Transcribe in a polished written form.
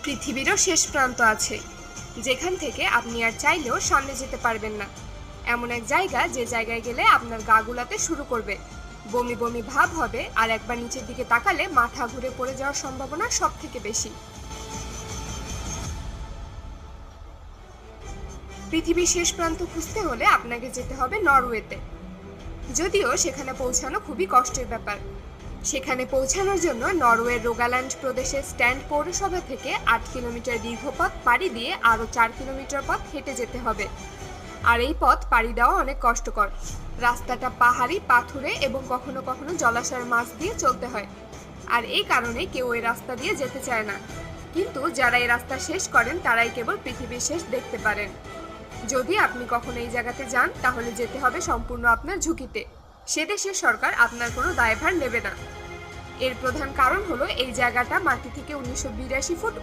পৃথিবীরও শেষ প্রান্ত আছে, যেখান থেকে আপনি আর চাইলেও সামনে যেতে পারবেন না। এমন এক জায়গা, যে জায়গায় গেলে আপনার গা গুলাতে শুরু করবে, বমি বমি ভাব হবে, আর একবার নিচের দিকে তাকালে মাথা ঘুরে পড়ে যাওয়ার সম্ভাবনা সব থেকে বেশি। পৃথিবীর শেষ প্রান্ত খুঁজতে হলে আপনাকে যেতে হবে নরওয়েতে। যদিও সেখানে পৌঁছানো খুবই কষ্টের ব্যাপার। সেখানে পৌঁছানোর জন্য নরওয়ের রোগাল্যান্ড প্রদেশের স্ট্যান্ড পৌরসভা থেকে 8 কিলোমিটার দীর্ঘ পথ পাড়ি দিয়ে আরও 4 কিলোমিটার পথ হেঁটে যেতে হবে। আর এই পথ পাড়ি দেওয়া অনেক কষ্টকর। রাস্তাটা পাহাড়ি, পাথুরে এবং কখনো কখনো জলাশয়ের মাছ দিয়ে চলতে হয়। আর এই কারণে কেউ এই রাস্তা দিয়ে যেতে চায় না। কিন্তু যারা এই রাস্তা শেষ করেন তারাই কেবল পৃথিবীর শেষ দেখতে পারেন। যদি আপনি কখনো এই জায়গাতে যান, তাহলে যেতে হবে সম্পূর্ণ আপনার ঝুঁকিতে। সে দেশের সরকার আপনার কোনো দায়ভার নেবে না। এর প্রধান কারণ হলো এই জায়গাটা মাটি থেকে 1982 ফুট